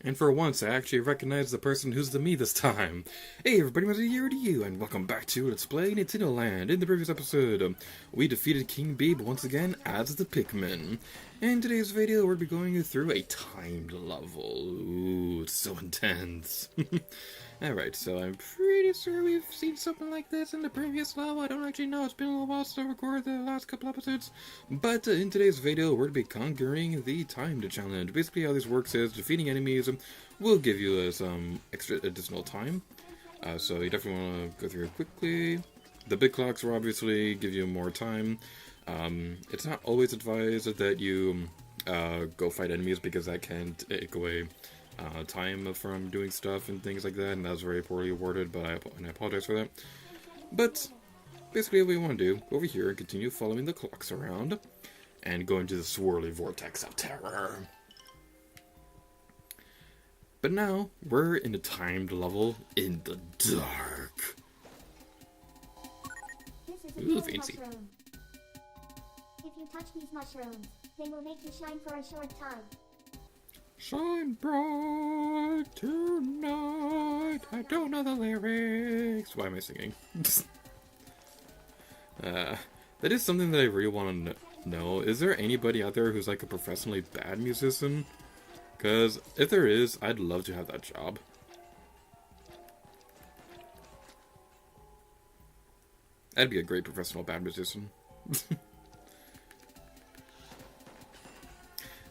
And for once, I actually recognize the person who's the me this time. Hey everybody, what's a year to you, and welcome back to Let's Play Nintendo Land. In the previous episode, we defeated King Beeb once again as the Pikmin. In today's video, we'll be going through a timed level. Ooh, it's so intense. Alright, so I'm pretty sure we've seen something like this in the previous level. I don't actually know, it's been a little while since I recorded the last couple episodes. But in today's video, we're going to be conquering the timed challenge. Basically how this works is defeating enemies will give you some extra additional time. So you definitely want to go through it quickly. The big clocks will obviously give you more time. It's not always advised that you go fight enemies because that can take away time from doing stuff and things like that, and that was very poorly worded, but I apologize for that. But basically what we want to do, go over here and continue following the clocks around and go into the swirly vortex of terror. But now, we're in a timed level in the dark. Ooh, fancy. Mushroom. If you touch these mushrooms, they will make you shine for a short time. Shine bright tonight. I don't know the lyrics. Why am I singing? That is something that I really want to know. Is there anybody out there who's like a professionally bad musician? Because if there is, I'd love to have that job. I'd be a great professional bad musician.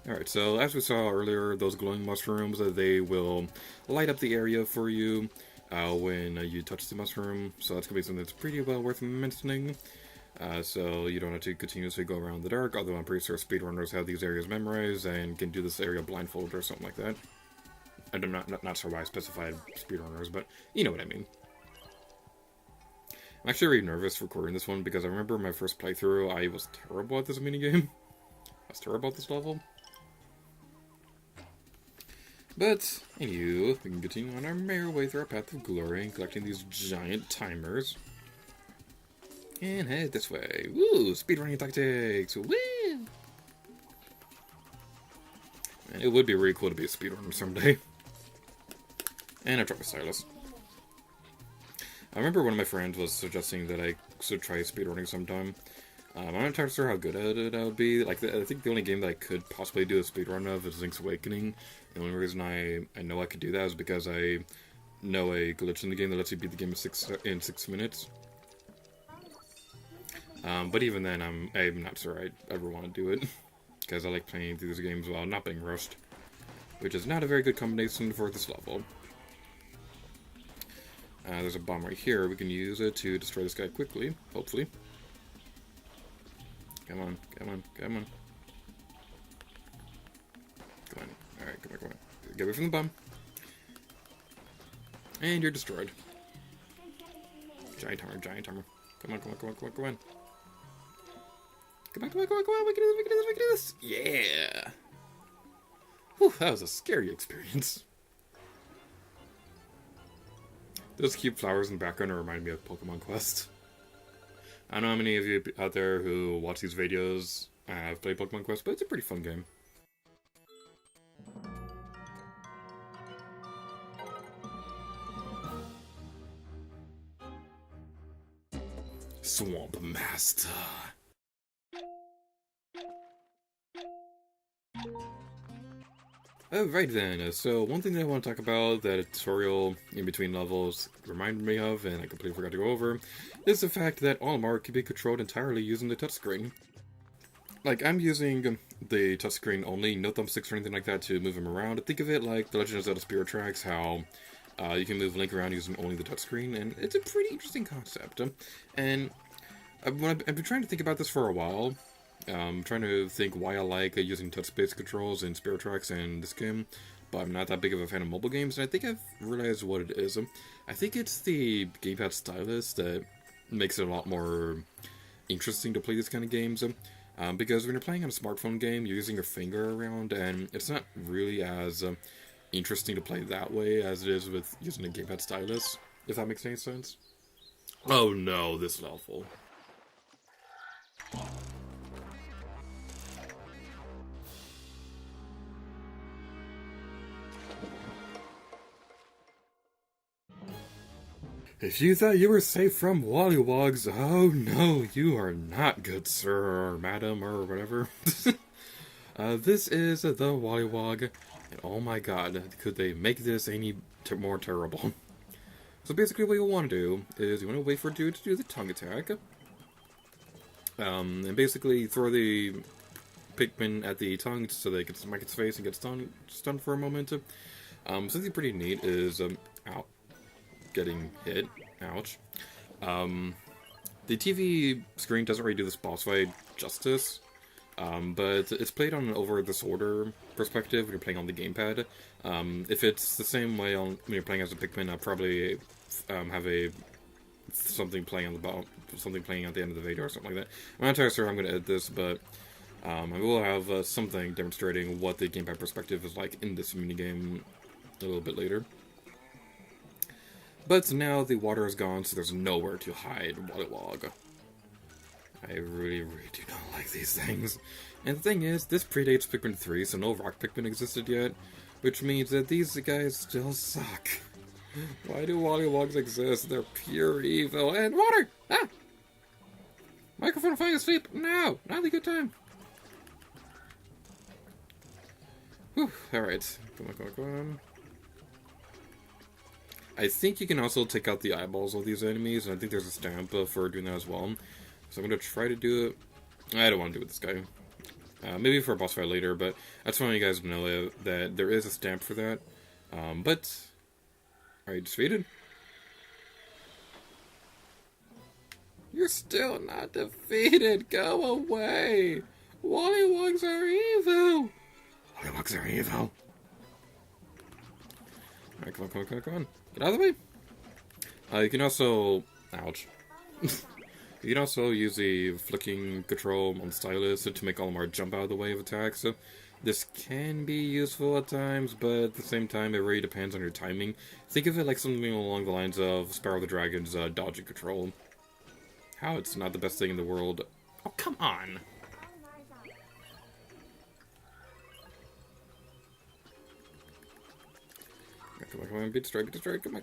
Alright, so as we saw earlier, those glowing mushrooms, they will light up the area for you when you touch the mushroom. So that's going to be something that's pretty well worth mentioning. So you don't have to continuously go around the dark, although I'm pretty sure speedrunners have these areas memorized and can do this area blindfolded or something like that. And I'm not sure why I specified speedrunners, but you know what I mean. I'm actually really nervous recording this one because I remember my first playthrough, I was terrible at this minigame. I was terrible at this level. But, anywho, we can continue on our merry way through our path of glory and collecting these giant timers. And head this way. Woo! Speedrunning tactics! Woo! And it would be really cool to be a speedrunner someday. And I dropped my stylus. I remember one of my friends was suggesting that I should try speedrunning sometime. I'm not entirely sure how good at it I would be. Like, I think the only game that I could possibly do a speedrun of is Link's Awakening. The only reason I know I could do that is because I know a glitch in the game that lets you beat the game in 6 minutes. But even then, I'm not sure I'd ever want to do it. Because I like playing through these games while not being rushed. Which is not a very good combination for this level. There's a bomb right here. We can use it to destroy this guy quickly, hopefully. Come on, come on, come on. Come on. Alright, come on, come on. Get away from the bomb. And you're destroyed. Giant hammer, giant hammer. Come on, come on, come on, come on, come on. Come on, come on, come on, come on. We can do this, we can do this, we can do this. Yeah. Whew, that was a scary experience. Those cute flowers in the background remind me of Pokemon Quest. I don't know how many of you out there who watch these videos have played Pokemon Quest, but it's a pretty fun game. Swamp Master. Alright then, so one thing that I want to talk about that a tutorial in between levels reminded me of, and I completely forgot to go over, is the fact that Olimar can be controlled entirely using the touchscreen. Like, I'm using the touchscreen only, no thumbsticks or anything like that to move him around. Think of it like The Legend of Zelda Spirit Tracks, how you can move Link around using only the touchscreen, and it's a pretty interesting concept. And I've been trying to think about this for a while. I'm trying to think why I like using touch-based controls in Spirit Tracks and this game, but I'm not that big of a fan of mobile games, and I think I've realized what it is. I think it's the gamepad stylus that makes it a lot more interesting to play these kind of games, because when you're playing on a smartphone game, you're using your finger around, and it's not really as interesting to play that way as it is with using a gamepad stylus, if that makes any sense. Oh no, this level. If you thought you were safe from Wollywogs, oh no, you are not, good sir or madam or whatever. This is the Wollywog, and oh my god, could they make this any more terrible? So basically what you want to do is you want to wait for a dude to do the tongue attack. And basically throw the Pikmin at the tongue so they can smack its face and get stunned for a moment. Something pretty neat is, ow, getting hit. Ouch. The TV screen doesn't really do this boss fight justice, but it's played on an over-the-shoulder perspective when you're playing on the gamepad. If it's the same way when you're playing as a Pikmin, I'll probably have something playing on the bottom, something playing at the end of the video or something like that. I'm not entirely sure how I'm going to edit this, but I will have something demonstrating what the gamepad perspective is like in this minigame a little bit later. But now the water is gone, so there's nowhere to hide Wollywog. I really, really do not like these things. And the thing is, this predates Pikmin 3, so no Rock Pikmin existed yet, which means that these guys still suck. Why do Wollywogs exist? They're pure evil. And water! Ah! Microphone falling asleep! No! Not a good time! Whew, alright. Come on. I think you can also take out the eyeballs of these enemies, and I think there's a stamp for doing that as well. So I'm going to try to do it. I don't want to do it with this guy. Maybe for a boss fight later, but I just want you guys to know that there is a stamp for that. But, are you defeated? You're still not defeated! Go away! Wollywogs are evil! Wollywogs are evil! Alright, come on. Get out of the way! You can also... Ouch. You can also use the flicking control on the stylus to make Olimar jump out of the way of attacks. So this can be useful at times, but at the same time, it really depends on your timing. Think of it like something along the lines of Sparrow the Dragon's dodging control. How it's not the best thing in the world. Oh, come on! Come on, be destroyed, come on.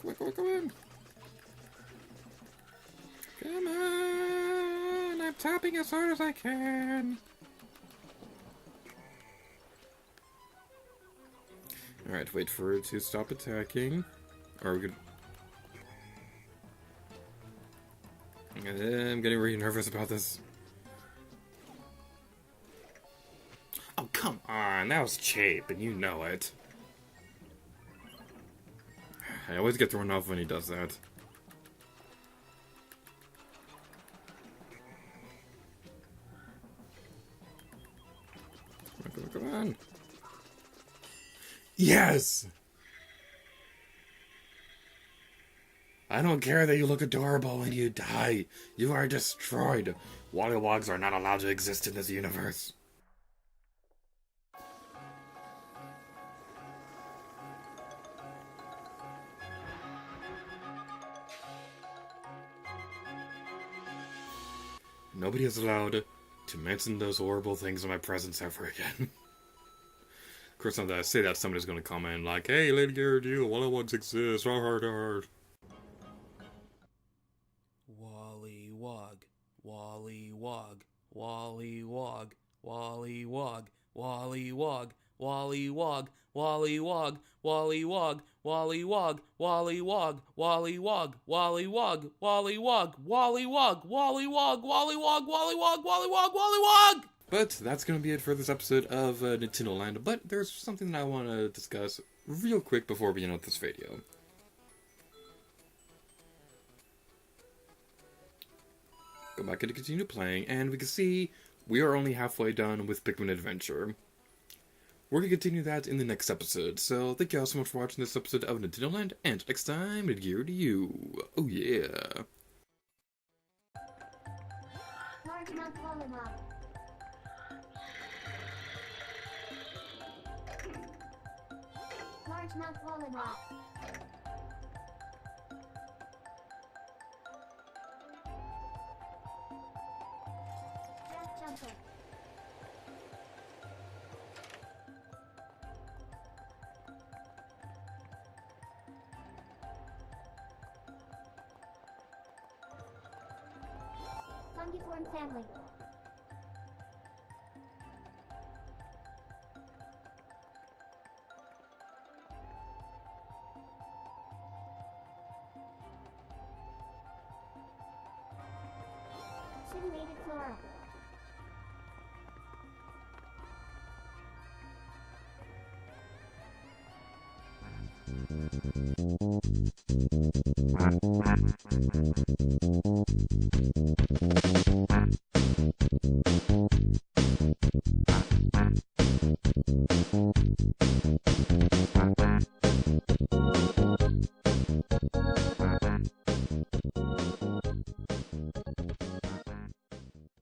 Come on! I'm tapping as hard as I can! Alright, wait for it to stop attacking. Or we could... I'm getting really nervous about this. Oh, come on! That was cheap, and you know it. I always get thrown off when he does that. Come on. Yes! I don't care that you look adorable when you die. You are destroyed. Wollywogs are not allowed to exist in this universe. Nobody is allowed to mention those horrible things in my presence ever again. Of course, now that I say that, somebody's going to comment like, "Hey, Lady Gyarados, Wollywogs exist, hard. Wollywog, Wollywog, Wollywog, Wollywog, Wollywog, Wollywog, Wollywog, Wollywog, Wollywog, Wollywog, Wollywog, Wollywog, Wollywog, Wollywog, Wollywog, Wollywog, Wollywog. But that's going to be it for this episode of Nintendo Land. But there's something that I want to discuss real quick before we end up this video. Go back and continue playing, and we can see we are only halfway done with Pikmin Adventure. We're going to continue that in the next episode, so thank you all so much for watching this episode of Nintendo Land, and next time, adhere to you. Oh yeah. Largemouth Wollywog. Largemouth Wollywog. Jack Jumper. Fungiform family. Simulated flora.